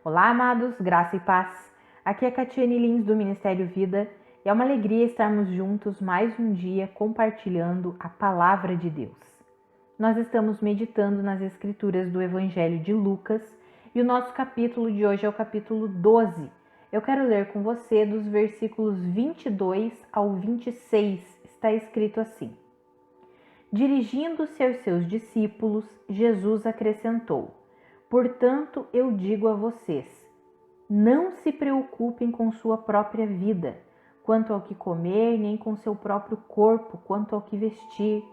Olá, amados, graça e paz. Aqui é Catiane Lins do Ministério Vida e é uma alegria estarmos juntos mais um dia compartilhando a palavra de Deus. Nós estamos meditando nas escrituras do Evangelho de Lucas e o nosso capítulo de hoje é o capítulo 12. Eu quero ler com você dos versículos 22 ao 26. Está escrito assim: Dirigindo-se aos seus discípulos, Jesus acrescentou: Portanto, eu digo a vocês, não se preocupem com sua própria vida, quanto ao que comer, nem com seu próprio corpo, quanto ao que vestir.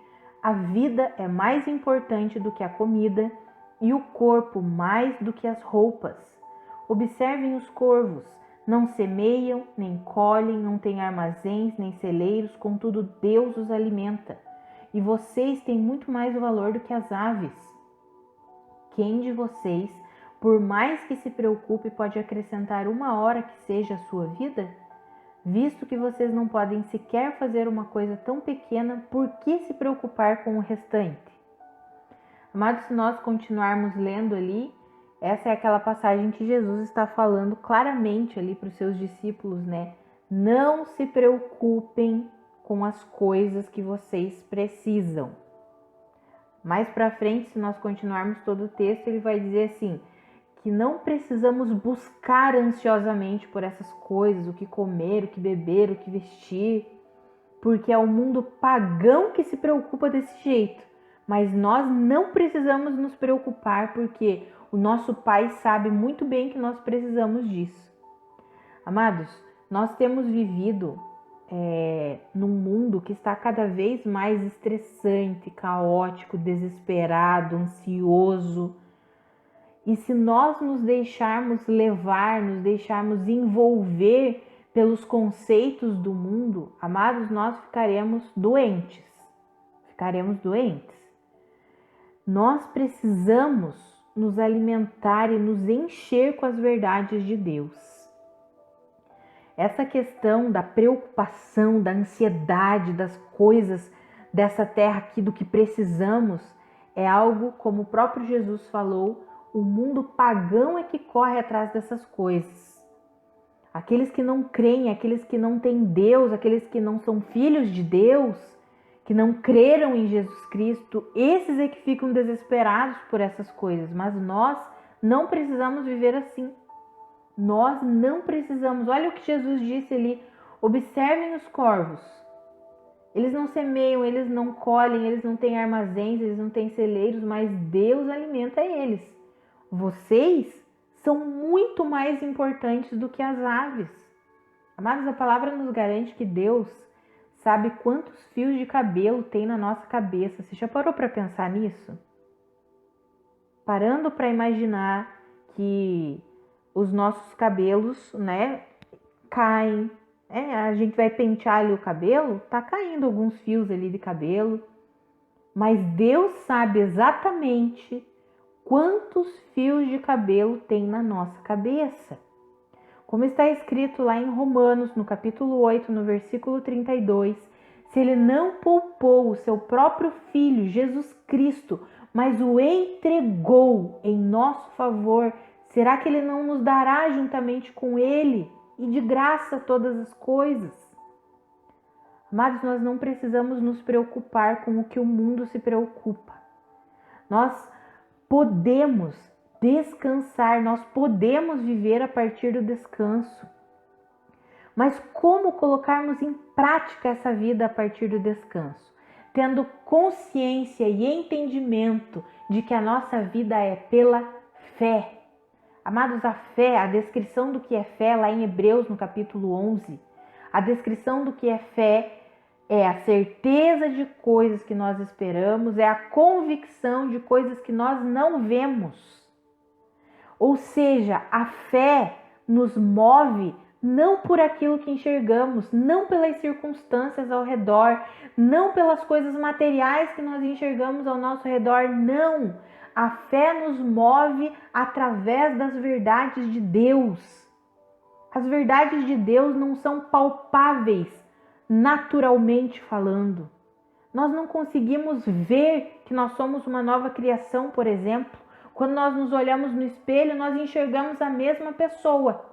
A vida é mais importante do que a comida, e o corpo mais do que as roupas. Observem os corvos, não semeiam, nem colhem, não têm armazéns, nem celeiros, contudo Deus os alimenta. E vocês têm muito mais valor do que as aves. Quem de vocês, por mais que se preocupe, pode acrescentar uma hora que seja a sua vida? Visto que vocês não podem sequer fazer uma coisa tão pequena, por que se preocupar com o restante? Amados, se nós continuarmos lendo ali, essa é aquela passagem que Jesus está falando claramente ali para os seus discípulos, né? Não se preocupem com as coisas que vocês precisam. Mais para frente, se nós continuarmos todo o texto, ele vai dizer assim, que não precisamos buscar ansiosamente por essas coisas, o que comer, o que beber, o que vestir, porque é o mundo pagão que se preocupa desse jeito. Mas nós não precisamos nos preocupar, porque o nosso Pai sabe muito bem que nós precisamos disso. Amados, nós temos vivido num mundo que está cada vez mais estressante, caótico, desesperado, ansioso. E se nós nos deixarmos levar, nos deixarmos envolver pelos conceitos do mundo, amados, nós ficaremos doentes. Nós precisamos nos alimentar e nos encher com as verdades de Deus. Essa questão da preocupação, da ansiedade, das coisas dessa terra aqui, do que precisamos, é algo, como o próprio Jesus falou, o mundo pagão é que corre atrás dessas coisas. Aqueles que não creem, aqueles que não têm Deus, aqueles que não são filhos de Deus, que não creram em Jesus Cristo, esses é que ficam desesperados por essas coisas. Mas nós não precisamos viver assim. Nós não precisamos. Olha o que Jesus disse ali. Observem os corvos. Eles não semeiam, eles não colhem, eles não têm armazéns, eles não têm celeiros, mas Deus alimenta eles. Vocês são muito mais importantes do que as aves. Amados, a palavra nos garante que Deus sabe quantos fios de cabelo tem na nossa cabeça. Você já parou para pensar nisso? Parando para imaginar que os nossos cabelos, né, caem. A gente vai pentear ali o cabelo, tá caindo alguns fios ali de cabelo. Mas Deus sabe exatamente quantos fios de cabelo tem na nossa cabeça. Como está escrito lá em Romanos, no capítulo 8, no versículo 32, se Ele não poupou o seu próprio Filho, Jesus Cristo, mas o entregou em nosso favor, será que Ele não nos dará juntamente com Ele e de graça todas as coisas? Amados, nós não precisamos nos preocupar com o que o mundo se preocupa. Nós podemos descansar, nós podemos viver a partir do descanso. Mas como colocarmos em prática essa vida a partir do descanso? Tendo consciência e entendimento de que a nossa vida é pela fé. Amados, a fé, a descrição do que é fé lá em Hebreus, no capítulo 11, a descrição do que é fé é a certeza de coisas que nós esperamos, é a convicção de coisas que nós não vemos. Ou seja, a fé nos move não por aquilo que enxergamos, não pelas circunstâncias ao redor, não pelas coisas materiais que nós enxergamos ao nosso redor, não. A fé nos move através das verdades de Deus. As verdades de Deus não são palpáveis, naturalmente falando. Nós não conseguimos ver que nós somos uma nova criação, por exemplo, Quando nós nos olhamos no espelho, nós enxergamos a mesma pessoa,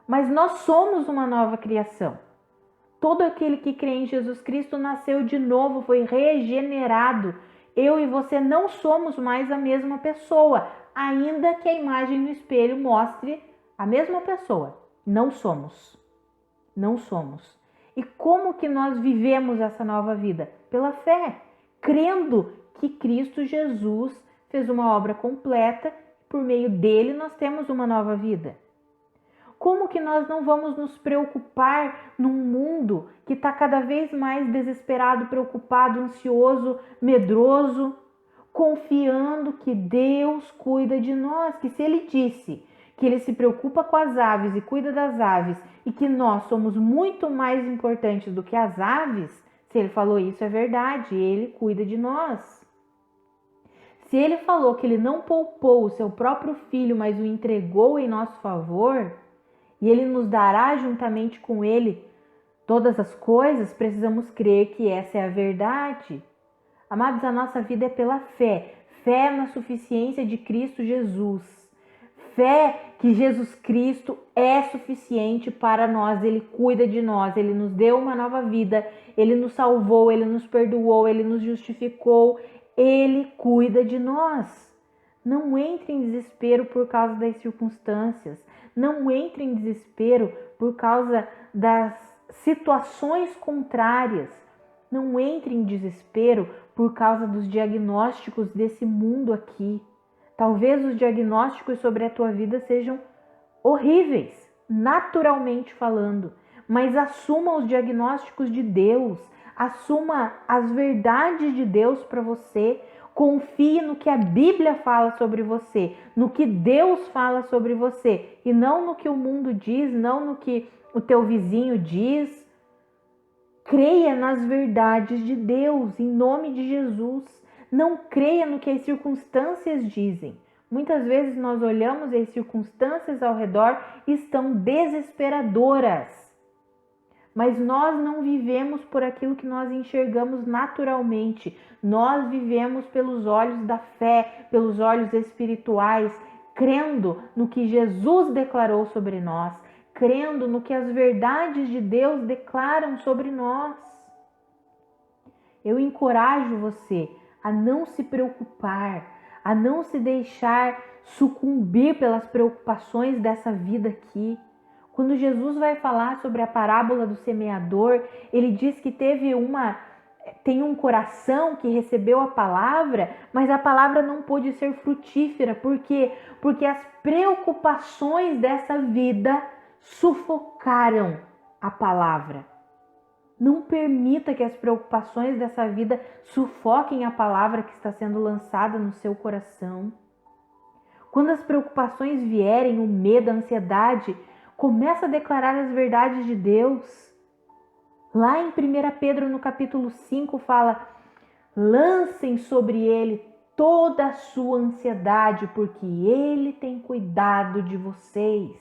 mas nós somos uma nova criação. Todo aquele que crê em Jesus Cristo nasceu de novo, foi regenerado. Eu e você não somos mais a mesma pessoa, ainda que a imagem no espelho mostre a mesma pessoa. Não somos. Não somos. E como que nós vivemos essa nova vida? Pela fé, crendo que Cristo Jesus fez uma obra completa, por meio dele nós temos uma nova vida. Como que nós não vamos nos preocupar num mundo que está cada vez mais desesperado, preocupado, ansioso, medroso, confiando que Deus cuida de nós, que se Ele disse que Ele se preocupa com as aves e cuida das aves e que nós somos muito mais importantes do que as aves, se Ele falou isso é verdade, Ele cuida de nós. Se Ele falou que Ele não poupou o seu próprio Filho, mas o entregou em nosso favor, e Ele nos dará juntamente com Ele todas as coisas, precisamos crer que essa é a verdade. Amados, a nossa vida é pela fé. Fé na suficiência de Cristo Jesus. Fé que Jesus Cristo é suficiente para nós. Ele cuida de nós, Ele nos deu uma nova vida, Ele nos salvou, Ele nos perdoou, Ele nos justificou. Ele cuida de nós. Não entre em desespero por causa das circunstâncias. Não entre em desespero por causa das situações contrárias. Não entre em desespero por causa dos diagnósticos desse mundo aqui. Talvez os diagnósticos sobre a tua vida sejam horríveis, naturalmente falando. Mas assuma os diagnósticos de Deus. Assuma as verdades de Deus para você. Confie no que a Bíblia fala sobre você, no que Deus fala sobre você, e não no que o mundo diz, não no que o teu vizinho diz. Creia nas verdades de Deus, em nome de Jesus. Não creia no que as circunstâncias dizem. Muitas vezes nós olhamos e as circunstâncias ao redor estão desesperadoras. Mas nós não vivemos por aquilo que nós enxergamos naturalmente. Nós vivemos pelos olhos da fé, pelos olhos espirituais, crendo no que Jesus declarou sobre nós, crendo no que as verdades de Deus declaram sobre nós. Eu encorajo você a não se preocupar, a não se deixar sucumbir pelas preocupações dessa vida aqui. Quando Jesus vai falar sobre a parábola do semeador, ele diz que tem um coração que recebeu a palavra, mas a palavra não pôde ser frutífera. Por quê? Porque as preocupações dessa vida sufocaram a palavra. Não permita que as preocupações dessa vida sufoquem a palavra que está sendo lançada no seu coração. Quando as preocupações vierem, o medo, a ansiedade, começa a declarar as verdades de Deus. Lá em 1 Pedro, no capítulo 5, fala: lancem sobre ele toda a sua ansiedade, porque ele tem cuidado de vocês.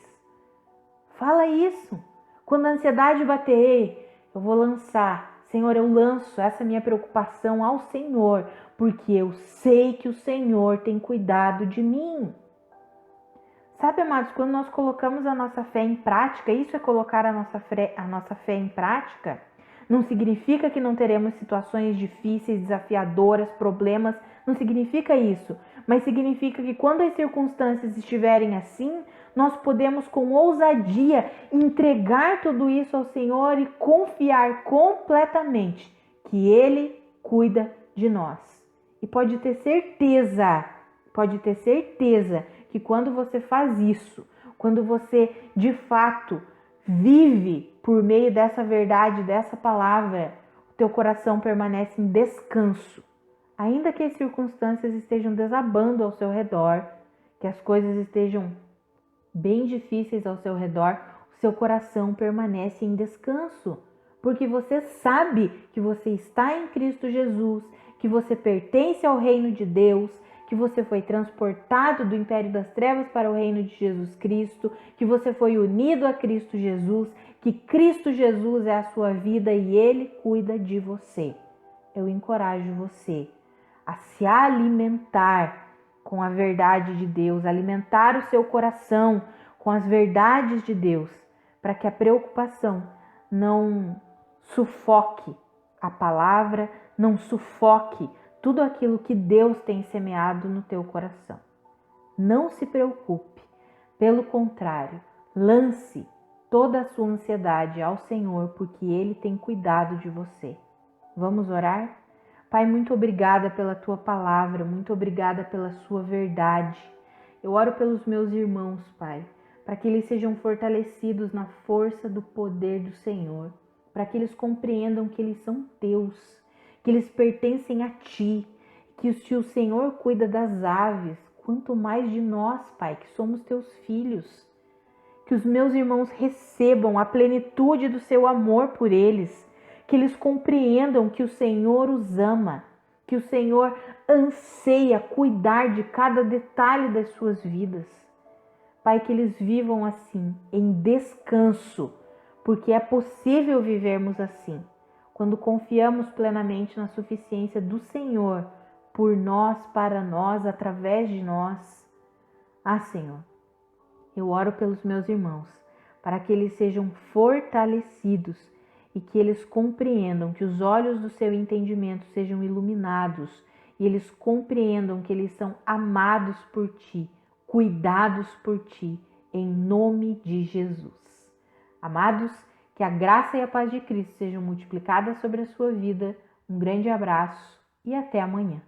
Fala isso. Quando a ansiedade bater, eu vou lançar. Senhor, eu lanço essa minha preocupação ao Senhor, porque eu sei que o Senhor tem cuidado de mim. Sabe, amados, quando nós colocamos a nossa fé em prática, isso é colocar a nossa fé em prática, não significa que não teremos situações difíceis, desafiadoras, problemas, não significa isso, mas significa que quando as circunstâncias estiverem assim, nós podemos com ousadia entregar tudo isso ao Senhor e confiar completamente que Ele cuida de nós. E pode ter certeza que quando você faz isso, quando você de fato vive por meio dessa verdade, dessa palavra, o teu coração permanece em descanso. Ainda que as circunstâncias estejam desabando ao seu redor, que as coisas estejam bem difíceis ao seu redor, o seu coração permanece em descanso, porque você sabe que você está em Cristo Jesus, que você pertence ao reino de Deus, que você foi transportado do império das trevas para o reino de Jesus Cristo, que você foi unido a Cristo Jesus, que Cristo Jesus é a sua vida e Ele cuida de você. Eu encorajo você a se alimentar com a verdade de Deus, alimentar o seu coração com as verdades de Deus, para que a preocupação não sufoque a palavra, não sufoque tudo aquilo que Deus tem semeado no teu coração. Não se preocupe, pelo contrário, lance toda a sua ansiedade ao Senhor, porque Ele tem cuidado de você. Vamos orar? Pai, muito obrigada pela Tua palavra, muito obrigada pela Sua verdade. Eu oro pelos meus irmãos, Pai, para que eles sejam fortalecidos na força do poder do Senhor, para que eles compreendam que eles são Teus, que eles pertencem a Ti, que se o Senhor cuida das aves, quanto mais de nós, Pai, que somos Teus filhos. Que os meus irmãos recebam a plenitude do Seu amor por eles, que eles compreendam que o Senhor os ama, que o Senhor anseia cuidar de cada detalhe das suas vidas. Pai, que eles vivam assim, em descanso, porque é possível vivermos assim, quando confiamos plenamente na suficiência do Senhor, por nós, para nós, através de nós. Senhor, eu oro pelos meus irmãos, para que eles sejam fortalecidos e que eles compreendam, que os olhos do seu entendimento sejam iluminados e eles compreendam que eles são amados por Ti, cuidados por Ti, em nome de Jesus. Amados, que a graça e a paz de Cristo sejam multiplicadas sobre a sua vida. Um grande abraço e até amanhã.